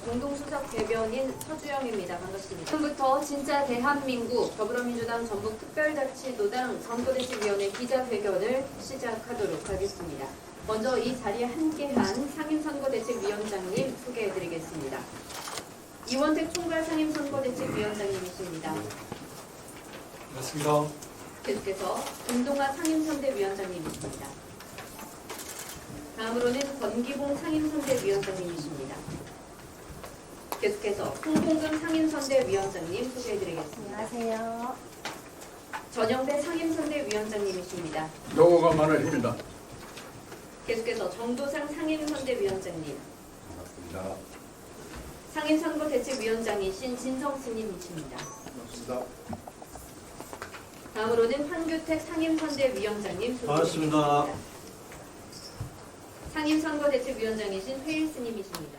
공동수석 대변인 서주영입니다. 반갑습니다. 지금부터 진짜 대한민국 더불어민주당 전북특별자치도당 선거대책위원회 기자회견을 시작하도록 하겠습니다. 먼저 이 자리에 함께한 상임선거대책위원장님 소개해드리겠습니다. 이원택 총괄 상임선거대책위원장님이십니다. 반갑습니다. 계속해서 김동아 상임선대위원장님이십니다. 다음으로는 권기봉 상임선대위원장님이십니다. 계속해서 홍봉금 상임선대위원장님 소개해드리겠습니다. 안녕하세요. 전영대 상임선대위원장님이십니다. 용어가 많으십니다. 계속해서 정도상 상임선대위원장님, 반갑습니다. 상임선거대책위원장이신 진성스님이십니다. 반갑습니다. 다음으로는 황규택 상임선대위원장님 소개해드리겠습니다. 반갑습니다. 상임선거대책위원장이신 회일스님이십니다.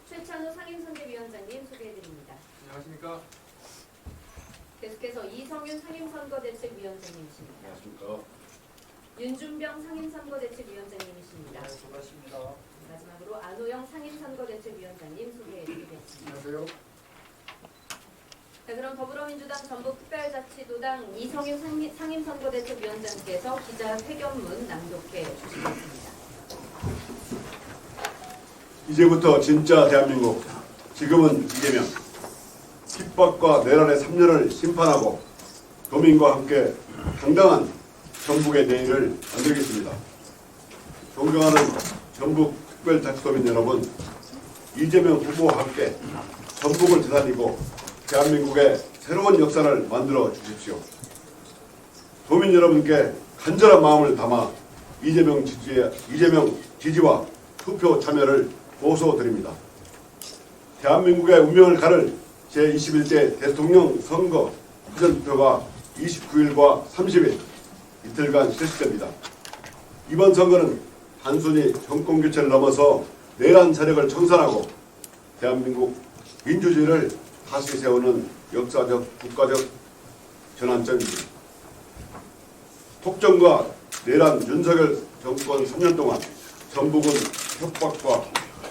최찬호 상임선대위원장님 소개해드립니다. 안녕하십니까? 계속해서 이성윤 상임선거대책위원장님이십니다. 안녕하십니까? 윤준병 상임선거대책위원장님이십니다. 반갑습니다. 마지막으로 안호영 상임선거대책위원장님 소개해드리겠습니다. 안녕하세요. 자, 그럼 더불어민주당 전북특별자치도당 이성윤 상임선거대책위원장께서 기자회견문 낭독해 주시겠습니다. 이제부터 진짜 대한민국, 지금은 이재명, 핍박과 내란의 3년을 심판하고 도민과 함께 당당한 전북의 내일을 만들겠습니다. 존경하는 전북특별자치도민 여러분, 이재명 후보와 함께 전북을 되살리고 대한민국의 새로운 역사를 만들어 주십시오. 도민 여러분께 간절한 마음을 담아 이재명 지지와 투표 참여를 호소드립니다. 대한민국의 운명을 가를 제21대 대통령 선거 사전투표가 29일과 30일 이틀간 실시됩니다. 이번 선거는 단순히 정권교체를 넘어서 내란 세력을 청산하고 대한민국 민주주의를 다시 세우는 역사적 국가적 전환점입니다. 독점과 내란 윤석열 정권 3년 동안 전북은 협박과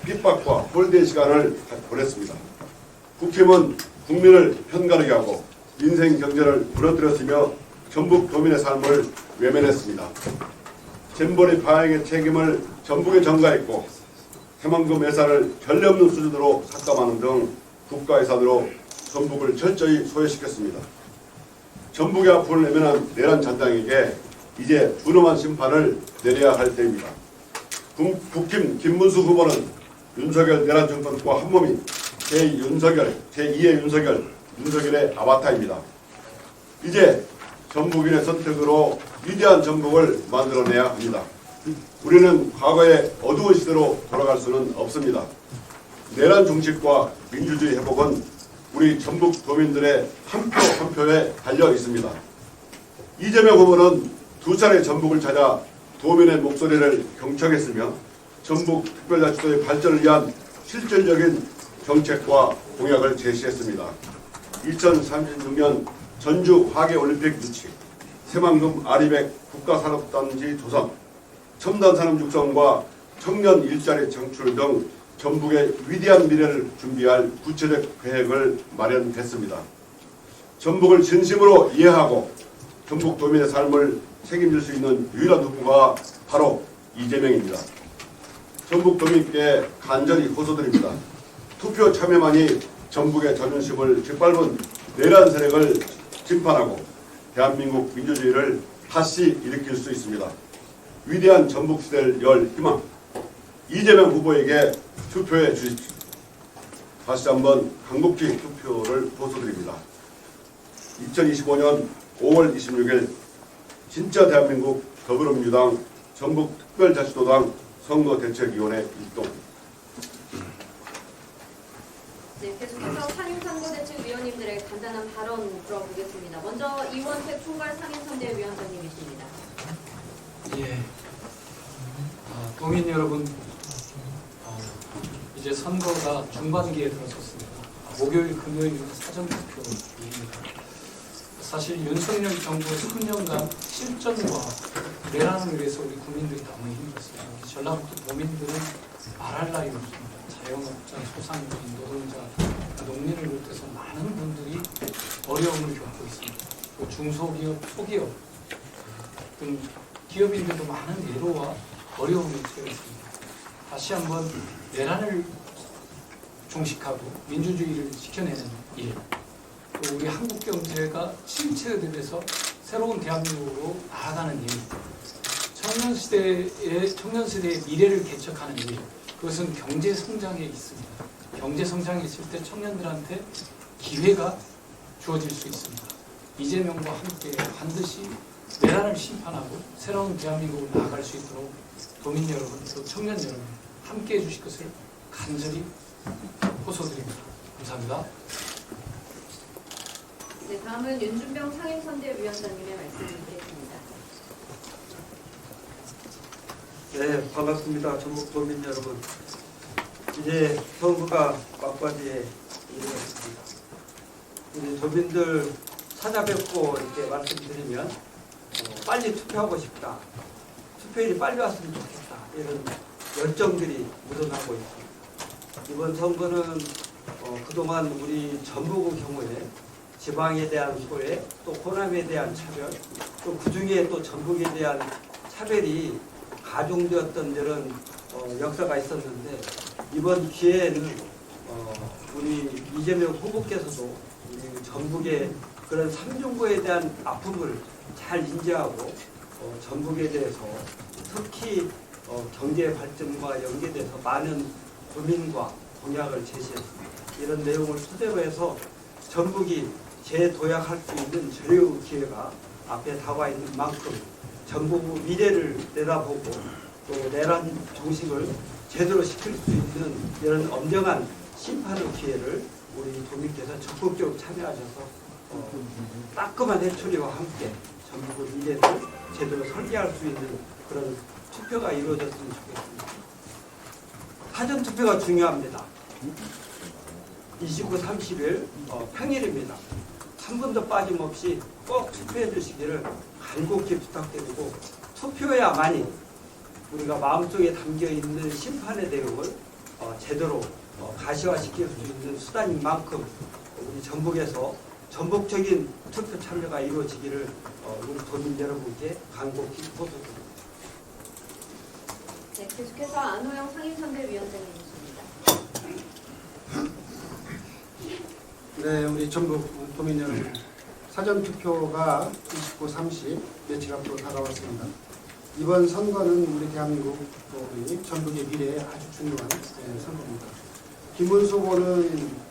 핍박과 홀대 시간을 보냈습니다. 국힘은 국민을 편가르게 하고 민생 경제를 무너뜨렸으며 전북 도민의 삶을 외면했습니다. 잼버리 파행의 책임을 전북에 전가했고 해만금 예산을 전례 없는 수준으로 삭감하는 등 국가 예산으로 전북을 철저히 소외시켰습니다. 전북의 앞을 내면한 내란 잔당에게 이제 분엄한 심판을 내려야 할 때입니다. 국힘 김문수 후보는 윤석열 내란 정권과 한몸인 제2의 윤석열의 아바타입니다. 이제 전북인의 선택으로 위대한 전북을 만들어내야 합니다. 우리는 과거의 어두운 시대로 돌아갈 수는 없습니다. 내란 종식과 민주주의 회복은 우리 전북 도민들의 한 표 한 표에 달려 있습니다. 이재명 후보는 두 차례 전북을 찾아 도민의 목소리를 경청했으며 전북 특별자치도의 발전을 위한 실질적인 정책과 공약을 제시했습니다. 2036년 전주 하계올림픽 유치, 새만금 아리백 국가산업단지 조성, 첨단산업 육성과 청년 일자리 창출 등 전북의 위대한 미래를 준비할 구체적 계획을 마련했습니다. 전북을 진심으로 이해하고 전북 도민의 삶을 책임질 수 있는 유일한 후보가 바로 이재명입니다. 전북 도민께 간절히 호소드립니다. 투표 참여만이 전북의 자존심을 짓밟은 내란 세력을 심판하고 대한민국 민주주의를 다시 일으킬 수 있습니다. 위대한 전북 시대를 열 희망, 이재명 후보에게 투표해 주십시오. 다시 한번 강복지 투표를 호소드립니다. 2025년 5월 26일 진짜 대한민국 더불어민주당 전북특별자치도당 선거대책위원회 일동. 네, 계속해서 상임선거대책위원님들의 간단한 발언 들어보겠습니다. 먼저 이원택 총괄 상임선대위원장님이십니다. 예. 도민 여러분, 이제 선거가 중반기에 들어섰습니다. 목요일, 금요일은 사전투표입니다. 사실 윤석열 정부 3년간 실정과 내란을 위해서 우리 국민들이 너무 힘들었어요. 전라북도 도민들은 말할 나위 없습니다. 자영업자, 소상공인, 노동자, 농민을 비롯해서 많은 분들이 어려움을 겪고 있습니다. 또 중소기업, 소기업 등 기업인들도 많은 애로와 어려움에 처해 있습니다. 다시 한번 내란을 종식하고 민주주의를 지켜내는 일, 또 우리 한국 경제가 침체되면서 새로운 대한민국으로 나아가는 일, 청년세대의 미래를 개척하는 일, 그것은 경제 성장에 있습니다. 경제 성장이 있을 때 청년들한테 기회가 주어질 수 있습니다. 이재명과 함께 반드시 내란을 심판하고 새로운 대한민국을 나아갈 수 있도록 도민 여러분, 또 청년 여러분 함께 해주실 것을 간절히 호소드립니다. 감사합니다. 네, 다음은 윤준병 상임선대위원장님의 말씀을 드리겠습니다. 네, 반갑습니다. 전북도민 여러분. 이제 선거가 막바지에 이르렀습니다. 우리 도민들 찾아뵙고 이렇게 말씀드리면 빨리 투표하고 싶다. 투표일이 빨리 왔으면 좋겠다. 이런 열정들이 묻어나고 있습니다. 이번 선거는 그동안 우리 전북의 경우에 지방에 대한 소외, 또 호남에 대한 차별, 또 그중에 또 전북에 대한 차별이 가중되었던 이런 역사가 있었는데 이번 기회에는 우리 이재명 후보께서도 우리 전북의 그런 삼중고에 대한 아픔을 잘 인지하고 전북에 대해서 특히 경제 발전과 연계돼서 많은 고민과 공약을 제시했습니다. 이런 내용을 토대로 해서 전북이 재도약할 수 있는 절호의 기회가 앞에 다가와 있는 만큼 전북의 미래를 내다보고 또 내란 종식을 제대로 시킬 수 있는 이런 엄정한 심판의 기회를 우리 도민께서 적극적으로 참여하셔서 따끔한 해초리와 함께 전북의 미래를 제대로 설계할 수 있는 그런 투표가 이루어졌으면 좋겠습니다. 사전투표가 중요합니다. 29, 30일 평일입니다. 한 분도 빠짐없이 꼭 투표해 주시기를 간곡히 부탁드리고 투표해야만이 우리가 마음속에 담겨있는 심판의 내용을 제대로 가시화시킬 수 있는 수단인 만큼 우리 전북에서 전폭적인 투표 참여가 이루어지기를 우리 도민 여러분께 간곡히 호소드립니다. 네, 계속해서 안호영 상임선대위원장님이십니다. 네, 우리 전북 도민 여러분, 사전투표가 29, 30 며칠 앞으로 다가왔습니다. 이번 선거는 우리 대한민국 또 우리 전북의 미래에 아주 중요한 선거입니다. 김문수 후보는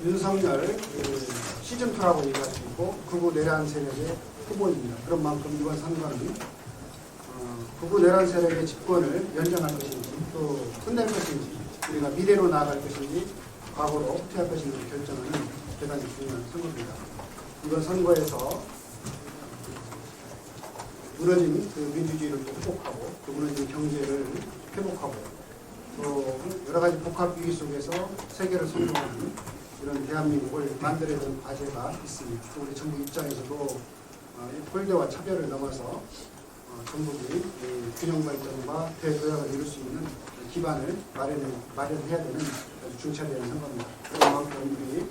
윤석열 시즌2라고 얘기할 수 있고 극우 내란 세력의 후보입니다. 그런 만큼 이번 선거는 극우 내란 세력의 집권을 연장할 것인지 또 끝낼 것인지 우리가 미래로 나아갈 것인지 과거로 후퇴할 것인지 결정하는 대단히 중요한 선거입니다. 이번 선거에서 무너진 그 민주주의를 또 회복하고 또 무너진 경제를 회복하고 또 여러 가지 복합 위기 속에서 세계를 선도하는 이런 대한민국을 만들어야 되는 과제가 있습니다. 또 우리 전북 입장에서도 홀대와 차별을 넘어서 전북이 균형 발전과 대도약을 이룰 수 있는 기반을 마련해야 되는 아주 중차대한 선거입니다. 그런 만큼 우리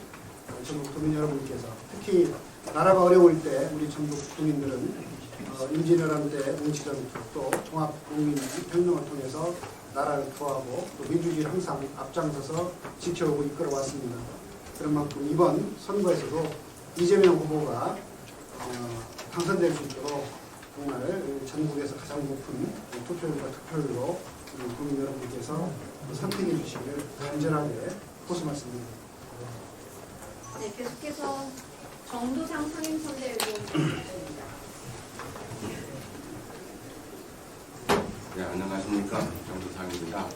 전북 도민 여러분께서 특히 나라가 어려울 때 우리 전북 도민들은 임진왜란 때 뭉치전 또 종합국민혁명을 통해서 나라를 구하고 또 민주주의를 항상 앞장서서 지켜오고 이끌어왔습니다. 그런 만큼 이번 선거에서도 이재명 후보가 당선될 수 있도록 정말 전국에서 가장 높은 투표율과 득표율로 국민 여러분께서 선택해 주시길 간절하게 호소 말씀드립니다. 네, 계속해서 정두상 상임선대위원장님이십니다. 네, 안녕하십니까. 정두상입니다.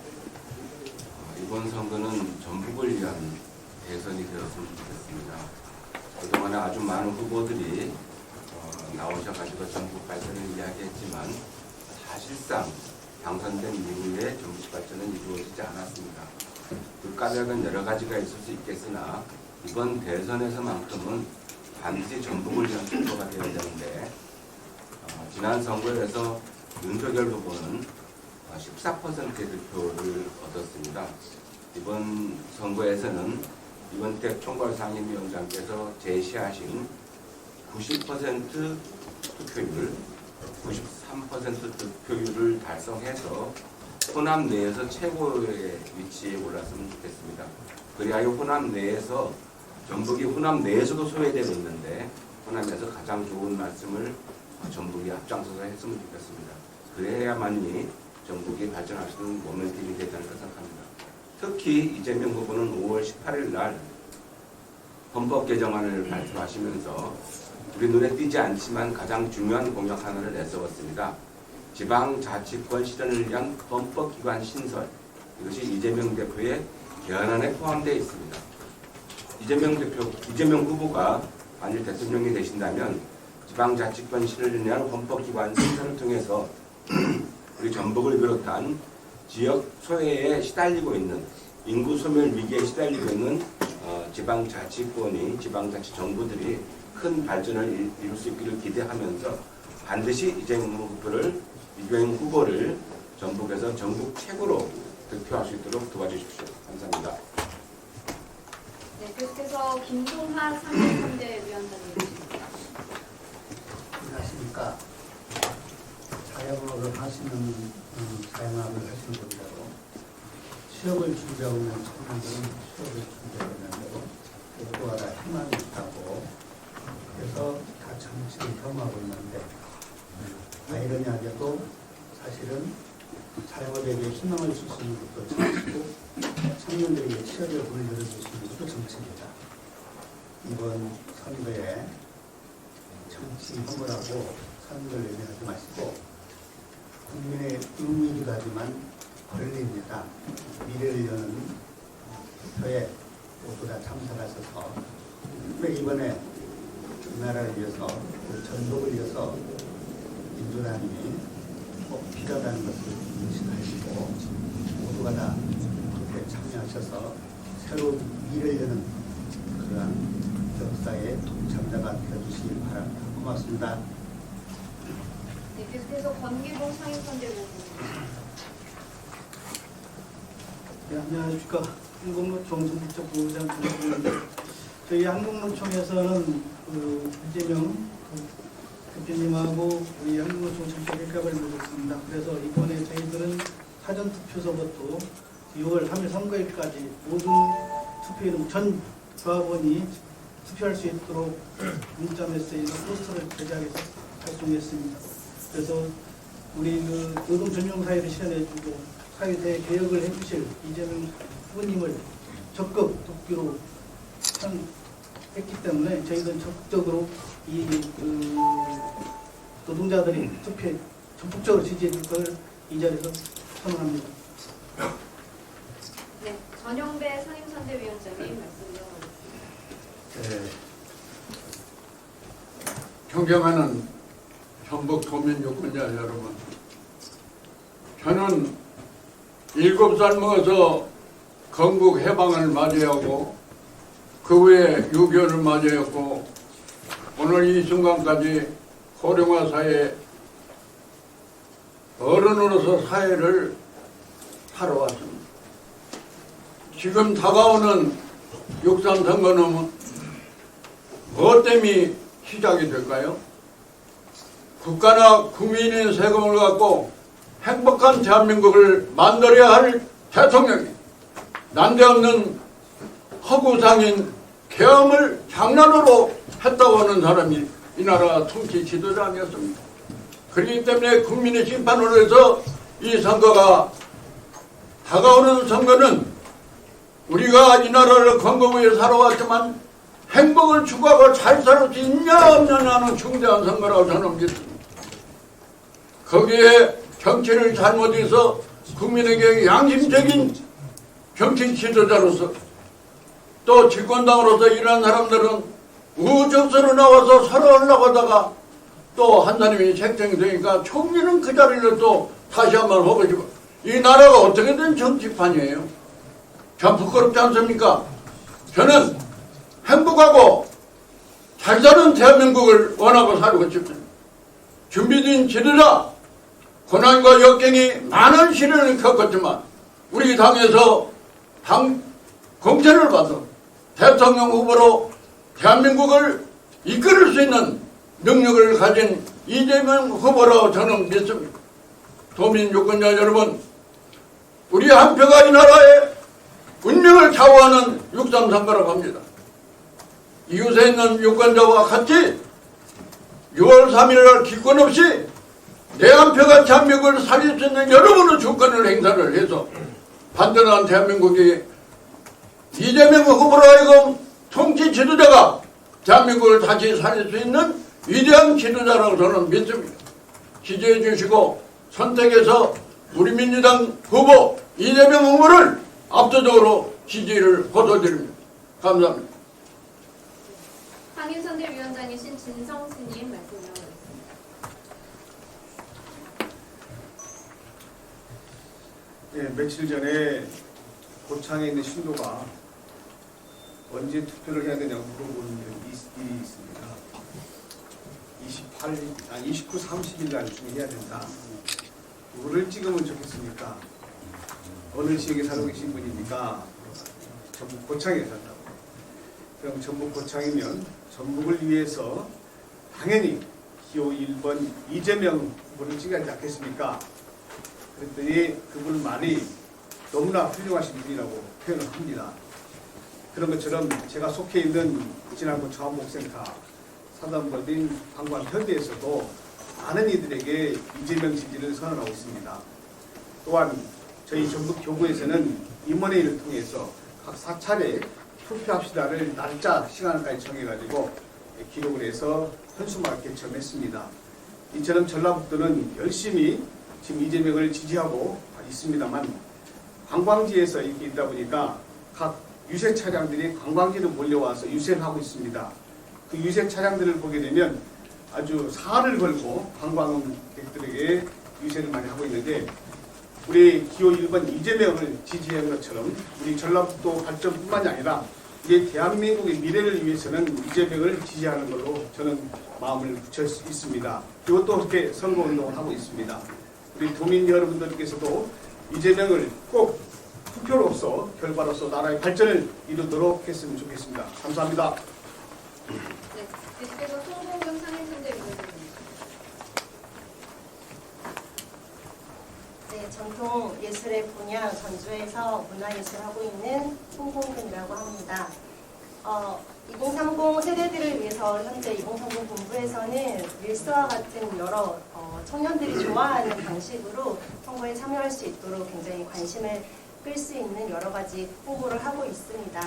이번 선거는 전북을 위한 대선이 되었으면 좋겠습니다. 그동안에 아주 많은 후보들이 나오셔가지고 전북 발전을 이야기했지만 사실상 당선된 이후에 정치 발전은 이루어지지 않았습니다. 그 까닭은 여러 가지가 있을 수 있겠으나 이번 대선에서만큼은 반드시 전북을 위한 투표가 되어야 되는데 지난 선거에서 윤석열 후보는 14%의 득표를 얻었습니다. 이번 선거에서는 이원택 총괄상임위원장께서 제시하신 90% 투표율, 93% 득표율을 달성해서 호남 내에서 최고의 위치에 올랐으면 좋겠습니다. 그리하여 호남 내에서 전북이 호남 내에서도 소외되고 있는데 호남에서 가장 좋은 말씀을 전북이 앞장서서 했으면 좋겠습니다. 그래야만이 전북이 발전할 수 있는 모멘텀이 되지 않을까 생각합니다. 특히 이재명 후보는 5월 18일 날 헌법 개정안을 발표하시면서 우리 눈에 띄지 않지만 가장 중요한 공약 하나를 내세웠습니다. 지방자치권 실현을 위한 헌법기관 신설, 이것이 이재명 대표의 개헌안에 포함되어 있습니다. 이재명 후보가 만일 대통령이 되신다면 지방자치권 실현을 위한 헌법기관 신설을 통해서 우리 전북을 비롯한 지역 소외에 시달리고 있는, 인구 소멸 위기에 시달리고 있는 지방자치권이, 지방자치정부들이 큰 발전을 이룰 수 있기를 기대하면서 반드시 이재명 후보를 전북에서 전국 최고로 득표할 수 있도록 도와주십시오. 감사합니다. 네, 계속해서 김동하 상임선대위원장님이십니다. 안녕하십니까. 자영업을 하시는 자영업을 하시는 분들로 취업을 준비하고 있는 청년들은 취업을 준비하고 있는데도 모두가 다 희망이 있다고 그래서 다 정치를 혐오하고 있는데 아이러니하게도 사실은 자영업에게 희망을 줄 수 있는 것도 정치고 청년들에게 취업의 문을 열어줄 수 있는 것도 정치입니다. 이번 선거에 정치 혐오라고 선거를 의미하지 마시고 국민의 의미이기도 하지만 권리입니다. 미래를 여는 투표에 모두 다 참석하셔서 이번에 이 나라를 위해서 전북을 위해서 민주당이 꼭 필요하다는 것을 인식하시고 모두가 다 그렇게 참여하셔서 새로운 미래를 여는 그러한 역사의 동참자가 되어주시기 바랍니다. 고맙습니다. 네, 계속해서 권기봉 상임선대위원장님이십니다. 네, 안녕하십니까. 한국노총 전북적부부장 김덕구인데 저희 한국노총에서는 이재명 대표님하고 우리 한국노총 전체 일각을 모셨습니다. 그래서 이번에 저희들은 사전투표서부터 6월 3일 선거일까지 모든 투표인 전 조합원이 투표할 수 있도록 문자 메시지나 포스터를 제작해서 발송했습니다. 그래서 우리 노동전용사회를 실현해주고 사회 대개혁을 해주실 이재명 후보님을 적극 돕기로 했기 때문에 저희들은 적극적으로 이 노동자들이 투표에 적극적으로 지지해 줄 것을 이 자리에서 선언합니다. 네, 전용배 상임선대위원장님 말씀 이어가겠습니다. 네. 존경하는 전북 도민 유권자 여러분, 저는 7살 먹어서 건국 해방을 맞이하고 그 후에 6.25를 맞이했고 오늘 이 순간까지 고령화 사회 어른으로서 사회를 살아왔습니다. 지금 다가오는 6.3 선거는 뭐 때문에 시작이 될까요? 국가나 국민의 세금을 갖고 행복한 대한민국을 만들어야 할 대통령이 난데없는 허구상인 계엄을 장난으로 했다고 하는 사람이 이 나라 통치 지도자 아니었습니까? 그렇기 때문에 국민의 심판으로 해서 이 선거가 다가오는 선거는 우리가 이 나라를 건국 위해 살아왔지만 행복을 추구하고 잘 살 수 있냐 없느냐는 중대한 선거라고 저는 믿습니다. 거기에 정치를 잘못해서 국민에게 양심적인 정치 지도자로서 또 집권당으로서 일하는 사람들은 우적서로 나와서 서로 올라가다가 또 한 사람이 책정이 되니까 총리는 그 자리를 또 다시 한번 허거지고 이 나라가 어떻게 된 정치판이에요? 참 부끄럽지 않습니까? 저는 행복하고 잘 사는 대한민국을 원하고 살고 싶습니다. 준비된 지도자 고난과 역경이 많은 시련을 겪었지만 우리 당에서 당 공천을 받은 대통령 후보로 대한민국을 이끌을 수 있는 능력을 가진 이재명 후보로 저는 믿습니다. 도민 유권자 여러분, 우리 한 표가 이 나라의 운명을 좌우하는 6.3 선거라고 합니다. 이웃에 있는 유권자와 같이 6월 3일 날 기권 없이 내 한 표가 대한민국을 살릴 수 있는 여러분의 주권을 행사를 해서 반전한 대한민국이 이재명 후보로 하여금 통치 지도자가 대한민국을 다시 살릴 수 있는 위대한 지도자라고 저는 믿습니다. 지지해 주시고 선택해서 우리 민주당 후보 이재명 후보를 압도적으로 지지를 호소드립니다. 감사합니다. 상임선대위원장이신 진성 스님 말씀 나오겠습니다. 예, 며칠 전에 고창에 있는 신도가 언제 투표를 해야 되냐고 물어보는 일이 있습니다. 29, 30일 날 중에 해야 된다. 뭐를 찍으면 좋겠습니까? 어느 지역에 살고 계신 분입니까? 전북 고창에 산다고. 그럼 전북 고창이면 전북을 위해서 당연히 기호 1번 이재명 후보를 찍어야 하지 않겠습니까? 그랬더니 그분만이 너무나 훌륭하신 분이라고 표현을 합니다. 그런 것처럼 제가 속해 있는 진안군 자원복센터 사단법인 관광현대에서도 많은 이들에게 이재명 지지를 선언하고 있습니다. 또한 저희 전북 교구에서는 임원회의를 통해서 각 4차례 투표합시다를 날짜 시간까지 정해가지고 기록을 해서 현수막을 개첨했습니다. 이처럼 전라북도는 열심히 지금 이재명을 지지하고 있습니다만 관광지에서 이렇게 있다 보니까 각 유세 차량들이 관광지로 몰려와서 유세를 하고 있습니다. 그 유세 차량들을 보게 되면 아주 사활을 걸고 관광객들에게 유세를 많이 하고 있는데 우리 기호 1번 이재명을 지지한 것처럼 우리 전라북도 발전뿐만이 아니라 우리 대한민국의 미래를 위해서는 이재명을 지지하는 걸로 저는 마음을 붙여 있습니다. 그리고 또 그렇게 선거운동을 하고 있습니다. 우리 도민 여러분들께서도 이재명을 꼭 투표로서 결과로서 나라의 발전을 이루도록 했으면 좋겠습니다. 감사합니다. 네, 계속해서 송봉근 상임선대위원장입니다. 네, 전통 예술의 분야 전주에서 문화예술을 하고 있는 송봉근이라고 합니다. 2030 세대들을 위해서 현재 2030 본부에서는 릴스와 같은 여러 청년들이 좋아하는 방식으로 선거에 참여할 수 있도록 굉장히 관심을 끌 수 있는 여러 가지 홍보를 하고 있습니다.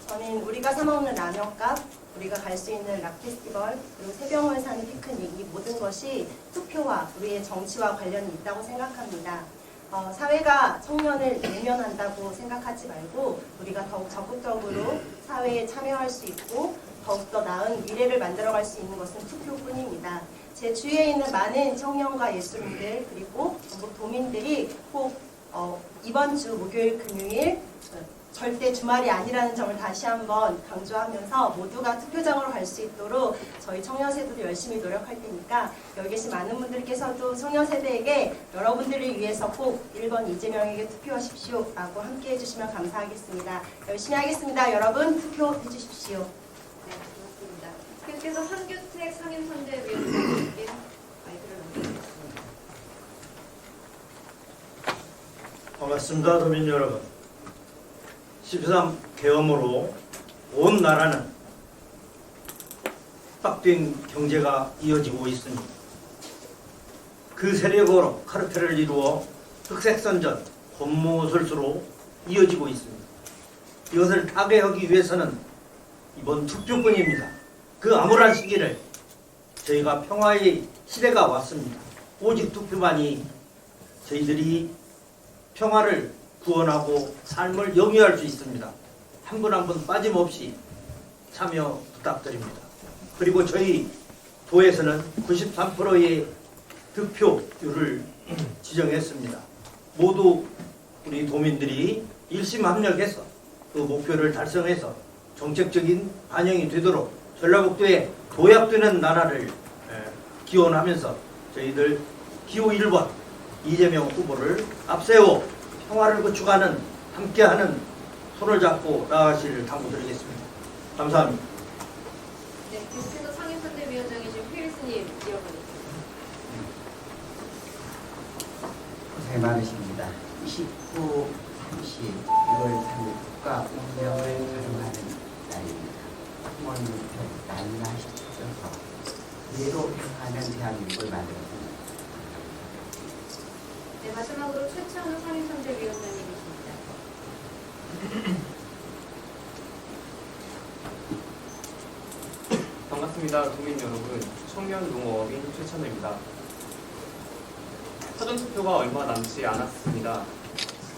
저는 우리가 사 먹는 라면값, 우리가 갈 수 있는 락 페스티벌, 그리고 새벽을 사는 피크닉, 이 모든 것이 투표와 우리의 정치와 관련이 있다고 생각합니다. 사회가 청년을 외면한다고 생각하지 말고 우리가 더욱 적극적으로 사회에 참여할 수 있고 더욱더 나은 미래를 만들어갈 수 있는 것은 투표뿐입니다. 제 주위에 있는 많은 청년과 예술인들 그리고 전북 도민들이 꼭 이번 주 목요일 금요일 절대 주말이 아니라는 점을 다시 한번 강조하면서 모두가 투표장으로 갈 수 있도록 저희 청년세대도 열심히 노력할 테니까 여기 계신 많은 분들께서도 청년세대에게 여러분들을 위해서 꼭 1번 이재명에게 투표하십시오 라고 함께 해주시면 감사하겠습니다. 열심히 하겠습니다. 여러분 투표해 주십시오. 네, 고맙습니다. 계속해서 한규택 상임선대위원장님께 마이크를 넘기겠습니다. 반갑습니다. 도민 여러분. 13 계엄으로 온 나라는 빡된 경제가 이어지고 있습니다. 그 세력으로 카르텔을 이루어 흑색선전, 권모술수로 이어지고 있습니다. 이것을 타개하기 위해서는 이번 투표뿐입니다. 그 암울한 시기를 저희가 평화의 시대가 왔습니다. 오직 투표만이 저희들이 평화를 구원하고 삶을 영위할 수 있습니다. 한 분 한 분 빠짐없이 참여 부탁드립니다. 그리고 저희 도에서는 93%의 득표율을 지정했습니다. 모두 우리 도민들이 일심합력해서 그 목표를 달성해서 정책적인 반영이 되도록 전라북도에 도약되는 나라를 기원하면서 저희들 기호 1번 이재명 후보를 앞세워 평화를 구축하는 함께하는 손을 잡고 나아가시를 당부드리겠습니다. 감사합니다. 네, 계속해서 상임선대위원장이신 휘일스님 이어가겠습니다. 고생 많으십니다. 29, 30, 6월 3일 국가 운명을 가정하는 날입니다. 부모님들 날라시켜서 그대로 행하는 대한민국을 만들었습니다. 네, 마지막으로 최찬우 상임선대위원장님이십니다. 반갑습니다. 국민 여러분, 청년 농업인 최찬우입니다. 사전투표가 얼마 남지 않았습니다.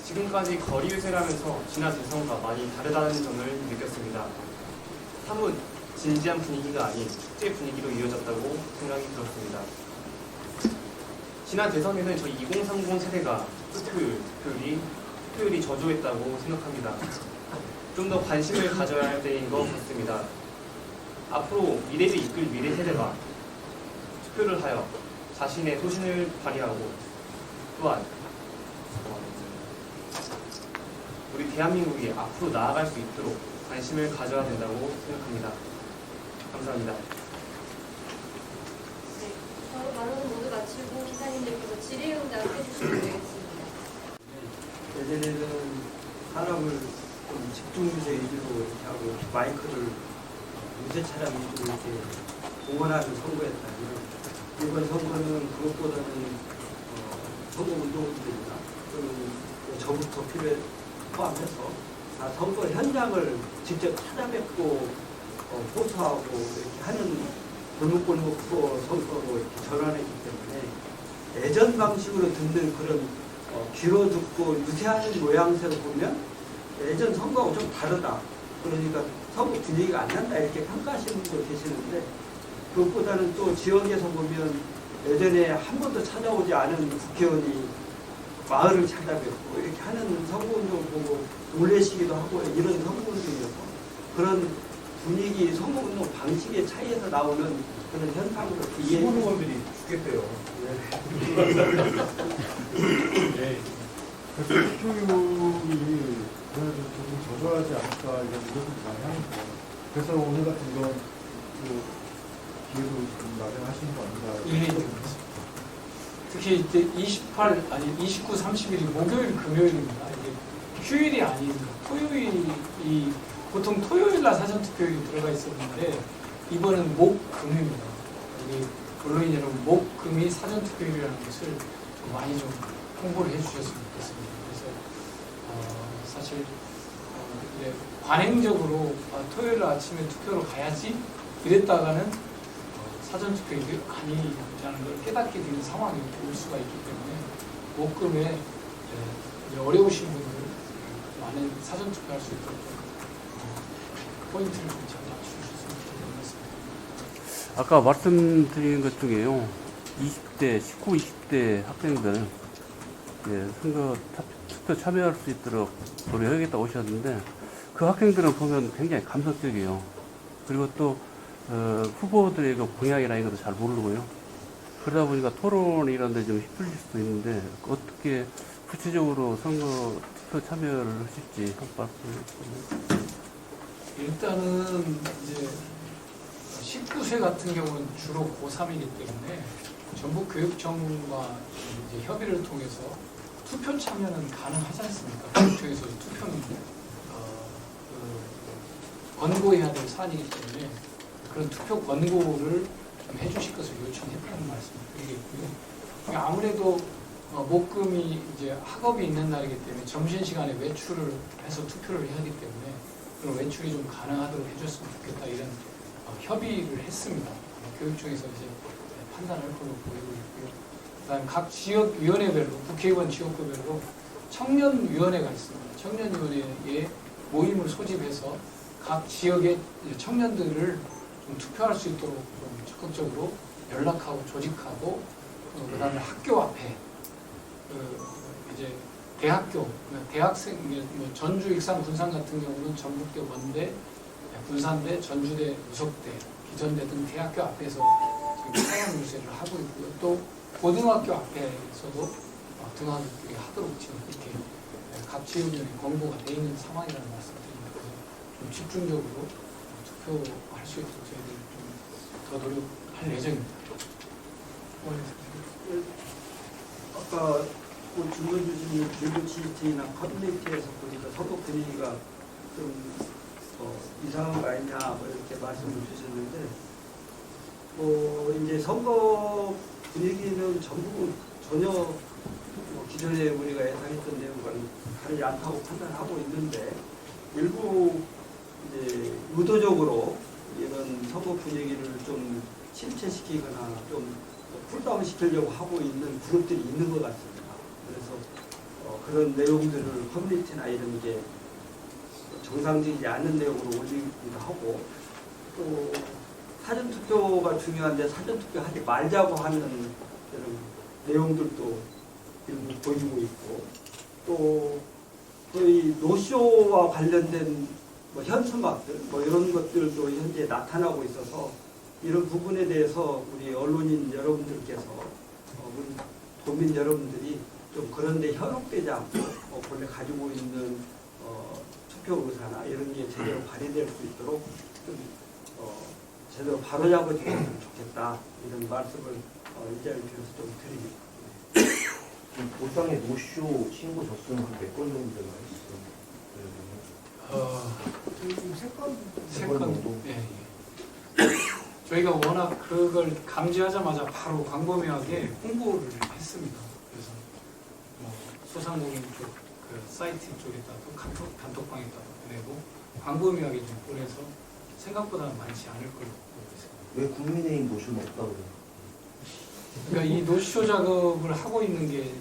지금까지 거리 유세를 하면서 지난 대선과 많이 다르다는 점을 느꼈습니다. 사뭇 진지한 분위기가 아닌 축제 분위기로 이어졌다고 생각이 들었습니다. 지난 대선에는 저희 2030 세대가 투표율이 저조했다고 생각합니다. 좀 더 관심을 가져야 할 때인 것 같습니다. 앞으로 미래를 이끌 미래 세대가 투표를 하여 자신의 소신을 발휘하고 또한 우리 대한민국이 앞으로 나아갈 수 있도록 관심을 가져야 된다고 생각합니다. 감사합니다. 네, 발언은 모두 마치고 기사님들께서 질의응답 해주시면 되겠습니다. 예전에는 사람을 좀 집중 유세 위주로 이렇게 하고 마이크를 유세 차량 위주로 이렇게 공헌하는 선거였다면 이번 선거는 그것보다는 선거 운동들이나 또는 저부터 필요에 포함해서 다 선거 현장을 직접 찾아뵙고 호소하고 이렇게 하는 골목골목 선거로 이렇게 전환했기 때문에 예전 방식으로 듣는 그런 귀로 듣고 유세하는 모양새로 보면 예전 선거하고 좀 다르다. 그러니까 선거 분위기가 안 난다 이렇게 평가하시는 분도 계시는데 그것보다는 또 지역에서 보면 예전에 한 번도 찾아오지 않은 국회의원이 마을을 찾아뵙고 이렇게 하는 선거운동 보고 놀래시기도 하고 이런 선거운동이어서 그런 분위기 선거운동 방식의 차이에서 나오는 그런 현상으로 이해해 후보들이 죽겠대요. 네. 그래서 투표율이 그래도 조금 저조하지 않을까 이런 의견도 많이 하니까 그래서 오늘 같은 이런 기회도 좀 마련하신 거 아닌가. 예, 특히 이제 29, 30일이 목요일, 금요일입니다. 이게 휴일이 아닌 토요일이 보통 토요일 날 사전투표율이 들어가 있었는데 이번은 목, 금입니다. 우리 언론인 여러분, 목, 금이 사전투표율이라는 것을 좀 많이 좀 홍보를 해주셨으면 좋겠습니다. 그래서 사실 이제 관행적으로 토요일 아침에 투표로 가야지 이랬다가는 사전투표율이 아니라는 걸 깨닫게 되는 상황이 올 수가 있기 때문에 목금에 어려우신 분들 많은 사전투표할 수 있도록 포인트를 좀 잘 맞추셨으면 좋겠습니다. 아까 말씀드린 것 중에요. 20대, 19, 20대 학생들 선거 투표 참여할 수 있도록 노력하겠다고 오셨는데 그 학생들은 보면 굉장히 감성적이에요. 그리고 또 후보들의 그 공약이나 이런 것도 잘 모르고요. 그러다 보니까 토론 이런 데 좀 휘둘릴 수도 있는데 어떻게 구체적으로 선거 투표 참여를 하실지 한 말씀. 일단은 이제 19세 같은 경우는 주로 고3이기 때문에 전북교육청과 이제 협의를 통해서 투표 참여는 가능하지 않습니까? 교육청에서 투표는 권고해야 될 사안이기 때문에 그런 투표 권고를 좀 해주실 것을 요청했다는 말씀을 드리겠고요. 아무래도 목금이 이제 학업이 있는 날이기 때문에 점심시간에 외출을 해서 투표를 해야 하기 때문에 그런 외출이 좀 가능하도록 해줬으면 좋겠다 이런 협의를 했습니다. 교육청에서 이제 판단할 걸로 보이고 있고요. 그다음 각 지역위원회별로 국회의원 지역구별로 청년위원회가 있습니다. 청년위원회에 모임을 소집해서 각 지역의 청년들을 좀 투표할 수 있도록 좀 적극적으로 연락하고 조직하고 그다음에 학교 앞에 이제 대학교, 대학생, 전주, 익산, 군산 같은 경우는 전북대, 원대, 군산대, 전주대, 우석대, 기전대 등 대학교 앞에서 지금 사용 유세를 하고 있고요. 또 고등학교 앞에서도 등하급들이 하도록 지금 이렇게 갑지의원의 권고가 되어 있는 상황이라는 말씀드립니다. 좀 집중적으로 투표할 수 있도록 저희들이 좀 더 노력할 예정입니다. 아까 그 질문 주신 일부 지지나 커뮤니티에서 보니까 선거 분위기가 좀 이상한 거 아니냐 뭐 이렇게 말씀을 주셨는데 이제 선거 분위기는 전혀 기존에 우리가 예상했던 내용과는 다르지 않다고 판단하고 있는데 일부 이제 의도적으로 이런 선거 분위기를 좀 침체시키거나 좀 쿨다운 시키려고 하고 있는 그룹들이 있는 것 같습니다. 그래서 그런 내용들을 커뮤니티나 이런 게 정상적이지 않은 내용으로 올리기도 하고 또 사전투표가 중요한데 사전투표 하지 말자고 하는 이런 내용들도 일부 보이고 있고 또 거의 노쇼와 관련된 뭐 현수막들 뭐 이런 것들도 현재 나타나고 있어서 이런 부분에 대해서 우리 언론인 여러분들께서 우리 도민 여러분들이 좀 그런데 현혹되지 않고 본래 가지고 있는 투표 의사나 이런 게 제대로 발휘될 수 있도록 좀 제대로 바로잡아주셨으면 좋겠다 이런 말씀을 이 자리를 빌어서 좀 드립니다. 보상의 노쇼 신고 접수는 몇 건 정도 되나요? 세 건. 예. 저희가 워낙 그걸 감지하자마자 바로 광범위하게 홍보를 했습니다. 그래서 뭐 소상공인 쪽 그 사이트 쪽에다도 단톡방에다도 보내고 광범위하게 좀 보내서 생각보다는 많지 않을 걸로 보고 있습니다. 왜 국민의힘 노쇼는 없다고 그래요? 그러니까 이 노쇼 작업을 하고 있는 게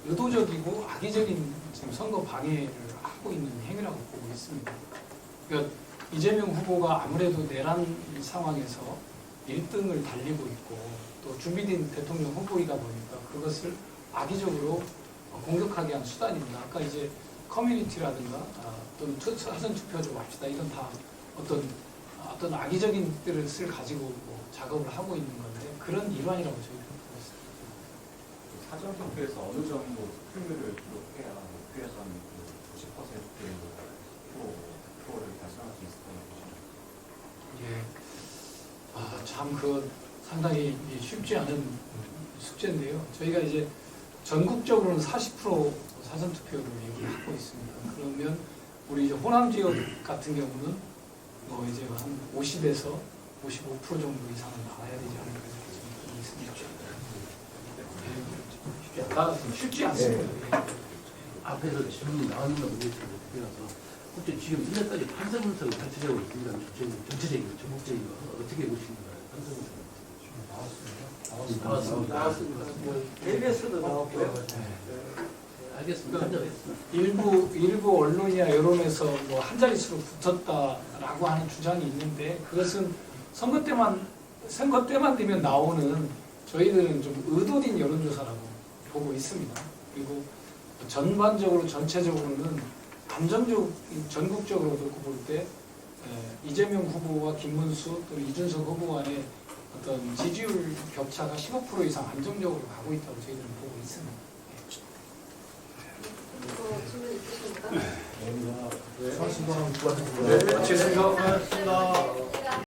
의도적이고 악의적인 지금 선거 방해를 하고 있는 행위라고 보고 있습니다. 그러니까 이재명 후보가 아무래도 내란 상황에서 1등을 달리고 있고 또 준비된 대통령 후보이다 보니까 그것을 악의적으로 공격하게 한 수단입니다. 아까 이제 커뮤니티라든가 또는 사전 투표죠 합시다. 이건 다 어떤 악의적인 뜻을 가지고 작업을 하고 있는 건데 그런 일환이라고 저희는 보고 있습니다. 사전 투표에서 어느 정도 투표율을 기록해야 목표에서 한 90%의 표를 달성할 수 있을까요? 예. 참 그 상당히 쉽지 않은 숙제인데요. 저희가 이제 전국적으로는 40% 사전 투표를 얘기를 하고 있습니다. 그러면 우리 이제 호남 지역 같은 경우는 뭐 이제 한 50에서 55% 정도 이상은 나와야 되지 않을까 있습니다. 쉽지 않습니다. 네. 앞에서 질문 나왔는 건 모르겠어서 혹시 지금 이제까지 판세 분석을 발표되고 있습니다. 전체적인 전국적인 거 어떻게 보십니까? 판세 분석 나왔습니다. KBS도 나왔고요. 알겠습니다. 일부 언론이나 여론에서 뭐 한 자릿수로 붙었다라고 하는 주장이 있는데 그것은 선거 때만 되면 나오는 저희들은 좀 의도된 여론조사라고 보고 있습니다. 그리고 전반적으로 전체적으로는 전국적으로 놓고 볼 때 이재명 후보와 김문수 또 이준석 후보 간의 어떤 지지율 격차가 15% 이상 안정적으로 가고 있다고 저희들은 보고 있습니다. 질문 있으십니까? 네. 수고하셨습니다. 네, 마치겠습니다.